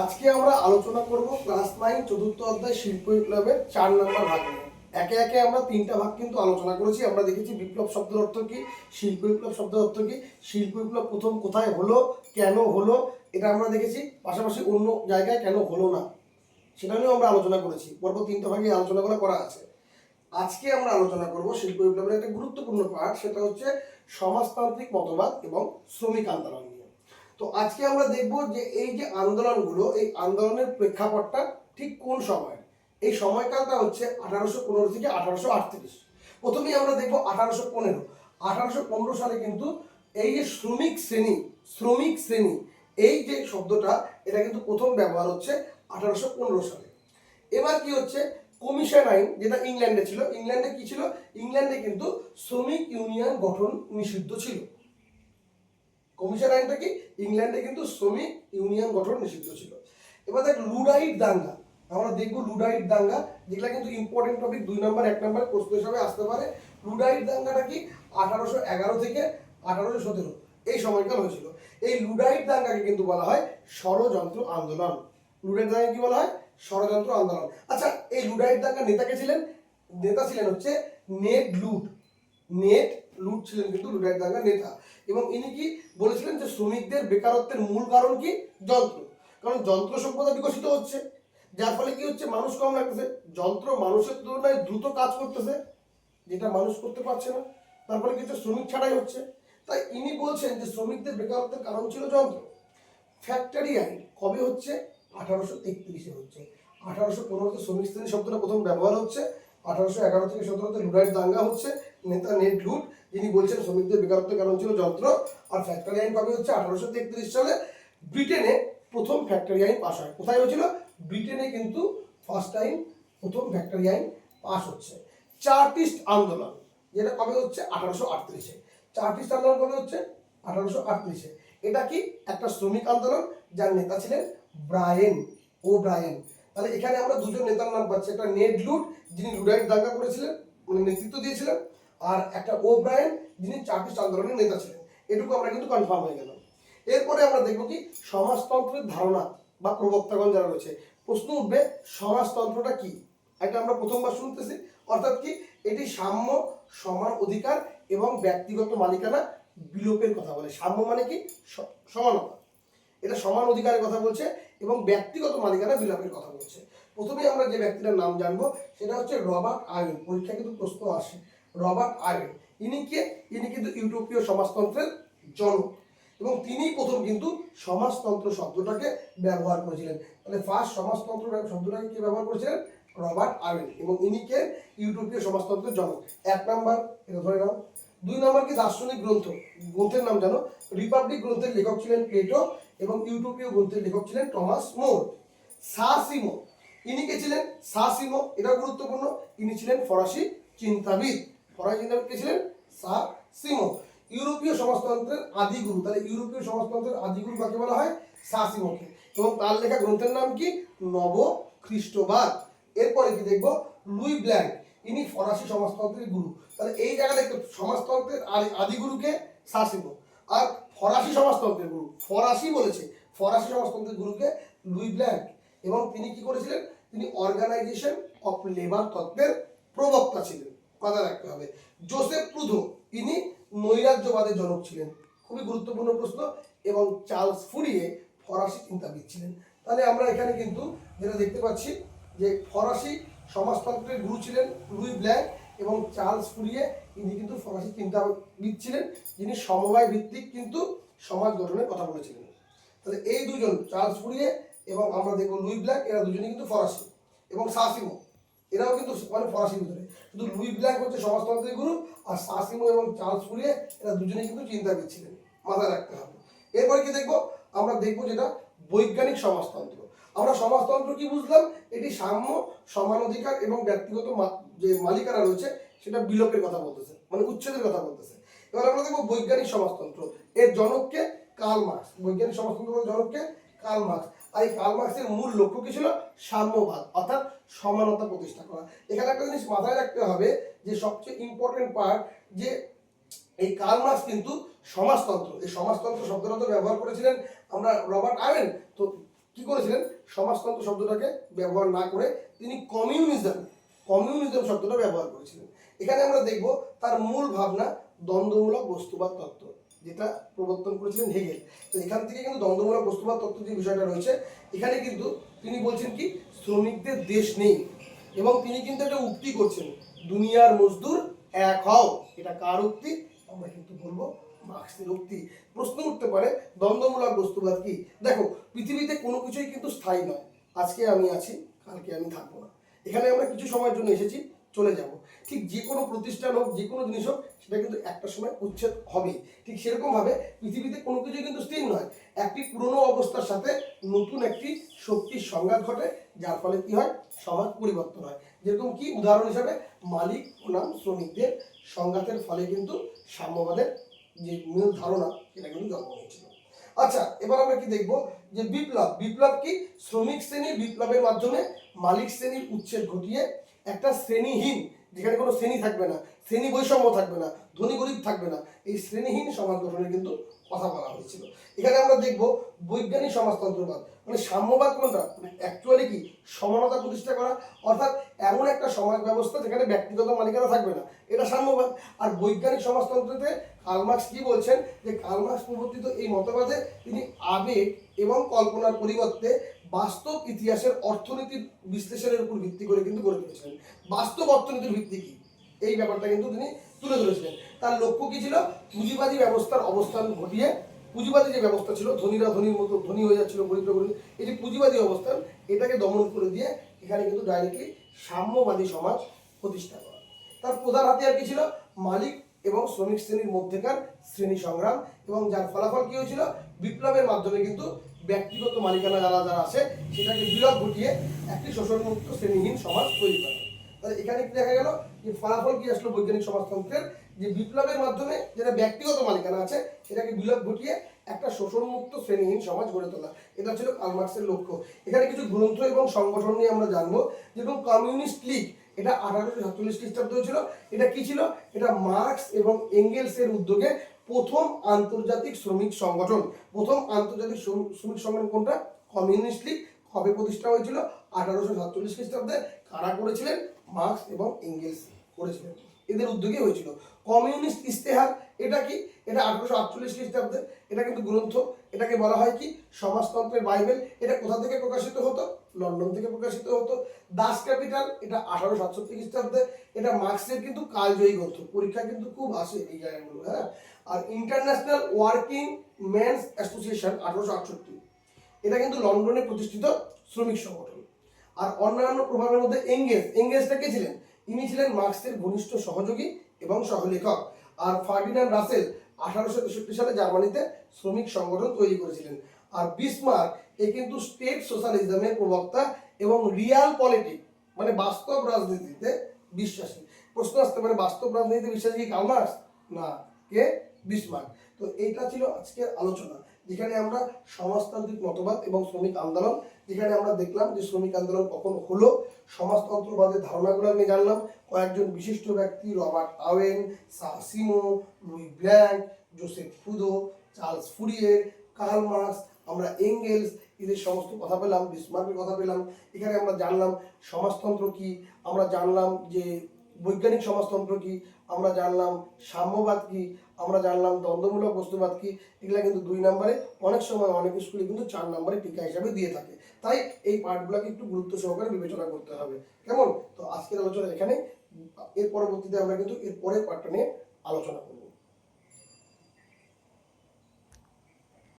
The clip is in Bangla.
আজকে আমরা আলোচনা করব ক্লাস 9 চতুর্থ অধ্যায় শিল্প বিপ্লবের 4 নম্বর ভাগ নিয়ে। একে একে আমরা তিনটা ভাগ কিন্তু আলোচনা করেছি। আমরা দেখেছি বিপ্লব শব্দের অর্থ কি, শিল্প বিপ্লব শব্দের অর্থ কি, শিল্প বিপ্লব প্রথম কোথায় হলো, কেন হলো, এটা আমরা দেখেছি। পাশাপাশি অন্য জায়গায় কেন হলো না সেটা নিয়েও আমরা আলোচনা করেছি। পরপর তিনটা ভাগে আলোচনাগুলো করা আছে। আজকে আমরা আলোচনা করব শিল্প বিপ্লবের একটা গুরুত্বপূর্ণ পার্ট, সেটা হচ্ছে সমাজতান্ত্রিক মতবাদ এবং শ্রমিক আন্দোলন নিয়ে। তো আজকে আমরা দেখব যে এই যে আন্দোলনগুলো, এই আন্দোলনের প্রেক্ষাপটটা ঠিক কোন সময়। এই সময়কালটা হচ্ছে 1815 থেকে 1838। প্রথমেই আমরা দেখব 1815 সালে কিন্তু এই যে শ্রমিক শ্রেণী এই যে শব্দটা, এটা কিন্তু প্রথম ব্যবহার হচ্ছে 1815 সালে। এবার কি হচ্ছে, কমিশন আইন, যেটা ইংল্যান্ডে ছিল। ইংল্যান্ডে কি ছিল? ইংল্যান্ডে কিন্তু শ্রমিক ইউনিয়ন গঠন নিষিদ্ধ ছিল। কমিশন আইনটা কি, ইংল্যান্ডে কিন্তু শ্রমিক ইউনিয়ন গঠন নিষিদ্ধ ছিল। এবার দেখ লুডাইট দাঙ্গা, আমরা দেখবো লুডাইট দাঙ্গা, যেগুলা কিন্তু ইম্পর্টেন্ট টপিক, 2 নম্বর 1 নম্বর প্রশ্ন হিসাবে আসতে পারে। লুডাইট দাঙ্গাটা কি 1811 থেকে 1817 এই সময়কাল হয়েছিল। এই লুডাইট দাঙ্গাকে কিন্তু বলা হয় ষড়যন্ত্র আন্দোলন। লুডাইট দাঙ্গা কি বলা হয়? ষড়যন্ত্র আন্দোলন। আচ্ছা, এই লুডাইট দাঙ্গার নেতা কে ছিলেন? নেতা ছিলেন হচ্ছে নেড লুট ছিলেন কিন্তু লুডাইট দাঙ্গার নেতা। এবং ইনি কি বলেছিলেন যে শ্রমিকদের বেকারত্বের মূল কারণ কি? যন্ত্র। কারণ যন্ত্র সভ্যতা বিকশিত হচ্ছে, যার ফলে কি হচ্ছে, মানুষ কম লাগতেছে। যন্ত্র মানুষের তুলনায় দ্রুত কাজ করতেছে, যেটা মানুষ করতে পারছে না। তারপরে কি হচ্ছে, শ্রমিক ছাড়াই হচ্ছে। তাই ইনি বলছেন যে শ্রমিকদের বেকারত্বের কারণ ছিল যন্ত্র। ফ্যাক্টরি আইন কবে হচ্ছে? 1833-এ হচ্ছে। 1815-তে শ্রমিক শ্রেণী শব্দটা প্রথম ব্যবহার হচ্ছে। 1811 থেকে 17-তে লুডাইট দাঙ্গা হচ্ছে, নেতা নেড লুট, যিনি বলছেন শ্রমিকদের বেকারত্বের কারণ ছিল যন্ত্র। আর ফ্যাক্টরি আইন কবে হচ্ছে? 1833 সালে। ব্রিটেনে প্রথম ফ্যাক্টরি আইন পাস হয়। কোথায় হয়েছিল? ব্রিটেনে কিন্তু ফার্স্ট টাইম প্রথম ফ্যাক্টরি আইন পাস হচ্ছে। চার্টিস্ট আন্দোলন, যেটা কবে হচ্ছে? 1838-এ। চার্টিস্ট আন্দোলন কবে হচ্ছে? 1838-এ। এটা কি একটা শ্রমিক আন্দোলন, যার নেতা ছিলেন ব্রায়েন। তাহলে এখানে আমরা দুজন নেতার নাম পাচ্ছি, একটা নেড লুট, যিনি লুডাইট দাঙ্গা করেছিলেন, মানে নেতৃত্ব দিয়েছিলেন, আর একটা ব্রায়েন, যিনি চার্টিস্ট আন্দোলনের নেতা ছিলেন। এটুকু আমরা কিন্তু কনফার্ম হয়ে গেল। এরপরে আমরা দেখব কি সমাজতন্ত্রের ধারণা বা প্রবক্তাগণ যারা রয়েছে। প্রশ্ন উঠবে সমাজতন্ত্রটা কি? এটা আমরা প্রথমবার শুনতেছি। অর্থাৎ কি, এটি সাম্য, সমান অধিকার এবং ব্যক্তিগত মালিকানা বিলোপের কথা বলে। সাম্য মানে কি? সমানতা। এটা সমান অধিকারের কথা বলছে এবং ব্যক্তিগত মালিকানা বিলোপের কথা বলছে। প্রথমেই আমরা যে ব্যক্তিটার নাম জানবো সেটা হচ্ছে রবার্ট আর্নেস্ট। পরীক্ষায় কিন্তু প্রশ্ন আসে রবার্ট আর্নেস্ট। ইনি কিন্তু ইউরোপীয় সমাজতন্ত্রের জনক এবং তিনিই প্রথম কিন্তু সমাজতন্ত্র শব্দটাকে ব্যবহার করেছিলেন। তাহলে ফার্স্ট সমাজতন্ত্র শব্দটাকে কে ব্যবহার করেছিলেন? Robert Ernest. এবং ইনি কে? ইউরোপীয় সমাজতন্ত্রের জনক। 1 নাম্বার, এটা ধরে নাও। 2 নাম্বার কি দার্শনিক গ্রন্থের নাম জানো? রিপাবলিক গ্রন্থের লেখক ছিলেন প্লেটো এবং ইউটোপিয় গ্রন্থের লেখক ছিলেন টমাস মোর। সাসিমো, ইনি কে ছিলেন? সাসিমো, এটা গুরুত্বপূর্ণ, ইনি ছিলেন ফরাসি চিন্তাবিদ। ফরাসি চিন্তাবিদ কে ছিলেন? সাসিমো। ইউরোপীয় সমাজতন্ত্রের আদিগুরু, তাহলে ইউরোপীয় সমাজতন্ত্রের আদিগুরু কাকে বলা হয়? সাসিমোকে। এবং তার লেখা গ্রন্থের নাম কি? নব খ্রিস্টবাদ। এরপরে কি দেখবো? লুই ব্ল্যাঙ্ক, ইনি ফরাসি সমাজতন্ত্রের গুরু। তাহলে এই জায়গায় দেখতে সমাজতন্ত্রের আদিগুরুকে সাসিমো, আর ফরাসি সমাজতন্ত্রের গুরু, ফরাসি বলেছে, ফরাসি সমাজতন্ত্রের গুরুকে লুই ব্ল্যাঙ্ক। এবং তিনি কি করেছিলেন? তিনি অর্গানাইজেশন অফ লেবার তত্ত্বের প্রবক্তা ছিলেন, কথা রাখতে হবে। জোসেফ প্রুধো, ইনি নৈরাজ্যবাদের জনক ছিলেন, খুবই গুরুত্বপূর্ণ প্রশ্ন। এবং চার্লস ফুরিয়ে ফরাসি চিন্তাবিদ ছিলেন। তাহলে আমরা এখানে কিন্তু যেটা দেখতে পাচ্ছি যে ফরাসি সমাজতন্ত্রের গুরু ছিলেন লুই ব্ল্যাঙ্ক এবং চার্লস ফুরিয়ে, ইনি কিন্তু ফরাসি চিন্তাবিদ ছিলেন, যিনি সমবায় ভিত্তিক কিন্তু সমাজ গঠনের কথা বলেছিলেন। তাহলে এই দুজন, চার্লস ফুরিয়ে এবং আমরা দেখবো লুই ব্ল্যাঙ্ক, এরা দুজনেই কিন্তু ফরাসি। এবং সাসিমো, এরাও কিন্তু মানে ফরাসির ভিতরে। শুধু লুই ব্ল্যাঙ্ক হচ্ছে সমাজতন্ত্রের গুরু, আর সাসিমো এবং চার্লস ফুরিয়ে এরা দুজনেই কিন্তু চিন্তাবিদ ছিলেন, মাথায় রাখতে হবে। এরপর কি দেখবো? আমরা দেখবো যেটা বৈজ্ঞানিক সমাজতন্ত্র। আমরা সমাজতন্ত্র কি বুঝলাম? এটি সাম্য, সমান অধিকার এবং ব্যক্তিগত যে মালিকানা রয়েছে সেটা বিলোপের কথা বলতেছে, মানে উচ্ছেদের কথা বলতেছে। এবার আমরা দেখবো বৈজ্ঞানিক সমাজতন্ত্র, এর জনককে কার্ল মার্কস। বৈজ্ঞানিক সমাজতন্ত্রের জনককে কার্ল মার্কস। আর এই কার্ল মার্কসের মূল লক্ষ্য কি ছিল? সাম্যবাদ, অর্থাৎ সমানতা প্রতিষ্ঠা করা। এখানে একটা জিনিস মাথায় রাখতে হবে যে সবচেয়ে ইম্পর্টেন্ট পার্ট, যে এই কার্ল মার্কস কিন্তু সমাজতন্ত্র, এই সমাজতন্ত্র শব্দটা তো ব্যবহার করেছিলেন আমরা রবার্ট আর্নেস্ট। তো কি করেছিলেন, সমাজতন্ত্র শব্দটাকে ব্যবহার না করে তিনি কমিউনিজম শব্দটা ব্যবহার করেছিলেন। এখানে আমরা দেখব তার মূল ভাবনা দ্বন্দ্বমূলক বস্তুবাদ তত্ত্ব, যেটা প্রবর্তন করেছিলেন হেগেল। তো এখান থেকে কিন্তু দ্বন্দ্বমূলক বস্তুবাদ তত্ত্ব যে বিষয়টা রয়েছে, এখানে কিন্তু তিনি বলছেন কি শ্রমিকদের দেশ নেই, এবং তিনি কিন্তু একটা উক্তি করছেন, দুনিয়ার মজদুর এক হও। এটা কার উক্তি? আমরা কিন্তু বলবো মার্ক্সের উক্তি। প্রশ্ন উঠতে পারে দ্বন্দ্বমূলক বস্তুবাদ কি? দেখো, পৃথিবীতে কোনো কিছুই কিন্তু স্থায়ী নয়। আজকে আমি আছি, কালকে আমি থাকবো না। এখানে আমরা কিছু সময়ের জন্য এসেছি, চলে যাব। ঠিক যে কোনো প্রতিষ্ঠান হোক, যে কোনো জিনিস হোক, সেটা কিন্তু একটা সময় উচ্ছেদ হবেই। ঠিক সেরকম ভাবে পৃথিবীতে কোনো কিছুই কিন্তু স্থির নয়। একটি পুরনো অবস্থার সাথে নতুন একটি শক্তির সংঘাত ঘটে, যার ফলে কি হয়, সমাজ পরিবর্তন হয়। যেরকম কি উদাহরণ হিসাবে মালিক বনাম শ্রমিকদের সংঘাতের ফলে কিন্তু সাম্যবাদের যে মূল ধারণা, সেটা কিন্তু জন্ম নিয়েছিল। আচ্ছা, এবার আমরা কি দেখব যে বিপ্লব কি? শ্রমিক শ্রেণীর বিপ্লবের মাধ্যমে মালিক শ্রেণীর উচ্ছেদ ঘটিয়ে একটা শ্রেণীহীন, যেখানে কোনো শ্রেণী থাকবে না, শ্রেণী বৈষম্য থাকবে না, ধনী গরিব থাকবে না, এই শ্রেণীহীন সমাজ গঠনের কিন্তু কথা বলা হয়েছিল। এখানে আমরা দেখব বৈজ্ঞানিক সমাজতন্ত্রবাদ, মানে সাম্যবাদ কোনটা, মানে অ্যাকচুয়ালি কি সমানতা প্রতিষ্ঠা করা, অর্থাৎ এমন একটা সমাজ ব্যবস্থা যেখানে ব্যক্তিগত মালিকানা থাকবে না, এটা সাম্যবাদ। আর বৈজ্ঞানিক সমাজতন্ত্রতে কার্ল মার্কস কি বলছেন, যে কার্ল মার্কস প্রবর্তিত এই মতবাদে তিনি আবেগ এবং কল্পনার পরিবর্তে বাস্তব ইতিহাসের অর্থনীতির বিশ্লেষণের উপর ভিত্তি করে কিন্তু গড়ে তুলেছিলেন। বাস্তব অর্থনীতির ভিত্তি কি, এই ব্যাপারটা কিন্তু তিনি তুলে ধরেছিলেন। তার লক্ষ্য কি ছিল? পুঁজিবাদী ব্যবস্থার অবস্থান ঘটিয়ে, পুঁজিবাদী যে ব্যবস্থা ছিল, ধনীরা ধনীর মতো ধনী হয়ে যাচ্ছিল, গরিবরা গরিব, এই যে পুঁজিবাদী অবস্থান, এটাকে দমন করে দিয়ে এখানে কিন্তু ডাইরেক্টলি সাম্যবাদী সমাজ প্রতিষ্ঠা করা। তার প্রধান হাতিয়ার কি ছিল? মালিক এবং শ্রমিক শ্রেণীর মধ্যেকার শ্রেণী সংগ্রাম, এবং যার ফলাফল কি হয়েছিল? বিপ্লবের মাধ্যমে কিন্তু ব্যক্তিগত মালিকানা যারা যারা আছে, সেটাকে বিলোপ ঘটিয়ে একটি শোষণমুক্ত শ্রেণীহীন সমাজ তৈরি করা। তাহলে এখানে কি দেখা গেল, যে ফলাফল কি আসলো বৈজ্ঞানিক সমাজতন্ত্রের, যে বিপ্লবের মাধ্যমে যেটা ব্যক্তিগত মালিকানা আছে, সেটাকে বিলোপ ঘটিয়ে একটা শোষণমুক্ত শ্রেণীহীন সমাজ গড়ে তোলা। এটা ছিল কার্ল মার্কসের লক্ষ্য। এখানে কিছু গ্রন্থ এবং সংগঠন নিয়ে আমরা জানবো, যেরকম কমিউনিস্ট লীগ, এটা 1847 খ্রিস্টাব্দে হয়েছিল। এটা কি ছিল? এটা মার্কস এবং এঙ্গেলসের উদ্যোগে প্রথম আন্তর্জাতিক শ্রমিক সংগঠন। প্রথম আন্তর্জাতিক শ্রমিক সংগঠন কোনটা? কমিউনিস্ট লীগ। কবে প্রতিষ্ঠা হয়েছিল? 1847 খ্রিস্টাব্দে। কারা করেছিলেন? মার্কস এবং এঙ্গেলস করেছিলেন, এদের উদ্যোগে হয়েছিল। কমিউনিস্ট ইস্তেহার, এটা কি? এটা 1848 খ্রিস্টাব্দে। এটা কিন্তু গ্রন্থ, এটাকে বলা হয় কি সমাজতন্ত্রের বাইবেল। এটা কোথা থেকে প্রকাশিত হতো? লন্ডন থেকে প্রকাশিত হতো। দাস ক্যাপিটাল, এটা 1867 খ্রিস্টাব্দে। এটা মার্কসের কিন্তু কালজয়ী গ্রন্থ, পরীক্ষা কিন্তু খুব আসে এই জায়গাগুলো, হ্যাঁ। আর ইন্টারন্যাশনাল ওয়ার্কিং মেন্স অ্যাসোসিয়েশন 1868, এটা কিন্তু লন্ডনে প্রতিষ্ঠিত শ্রমিক সংগঠন। আর অন্যান্য প্রভাবের মধ্যে এঙ্গেলসটা কে ছিলেন? ইনি ছিলেন মার্কসের ঘনিষ্ঠ সহযোগী এবং সহলেখক। আর ফার্ডিনান্ড রাসেল 1863 সালে জার্মানিতে শ্রমিক সংগঠন তৈরি করেছিলেন। আর বিসমার্ক, এ কিন্তু স্টেট সোশ্যালিজমের প্রবক্তা এবং রিয়াল পলিটিক, মানে বাস্তব রাজনীতিতে বিশ্বাসী। প্রশ্ন আসতে পারে, বাস্তব রাজনীতিতে বিশ্বাসী কি কার্ল মার্কস? না, কে? বিসমার্ক। তো এইটা ছিল আজকের আলোচনা, যেখানে আমরা সমাজতান্ত্রিক মতবাদ এবং শ্রমিক আন্দোলন, যেখানে আমরা দেখলাম যে শ্রমিক আন্দোলন কখন হলো, সমাজতন্ত্রবাদের ধারণাগুলো নিয়ে জানলাম, কয়েকজন বিশিষ্ট ব্যক্তি, রবার্ট আওয়েন, সাসিমো, লুই ব্ল্যাঙ্ক, জোসেফ ফুদো, চার্লস ফুরিয়ের, কার্ল মার্কস, আমরা এঙ্গেলস, এদের সমস্ত কথা পেলাম, বিসমার্কের কথা পেলাম। এখানে আমরা জানলাম সমাজতন্ত্র কি, আমরা জানলাম যে বৈজ্ঞানিক সমাজতন্ত্র কি, আমরা জানলাম সাম্যবাদ কি, আমরা জানলাম দ্বন্দ্বমূলক বস্তুবাদ কি। এগুলা কিন্তু 2 নম্বরে, অনেক সময় অনেক স্কুলে কিন্তু 4 নম্বরে টিকা হিসাবে দিয়ে থাকে। তাই এই পার্টগুলোকে একটু গুরুত্ব সহকারে বিবেচনা করতে হবে, কেমন? তো আজকের আলোচনা এখানে, এর পরবর্তীতে আমরা কিন্তু এর পরের পার্টটা নিয়ে আলোচনা করব।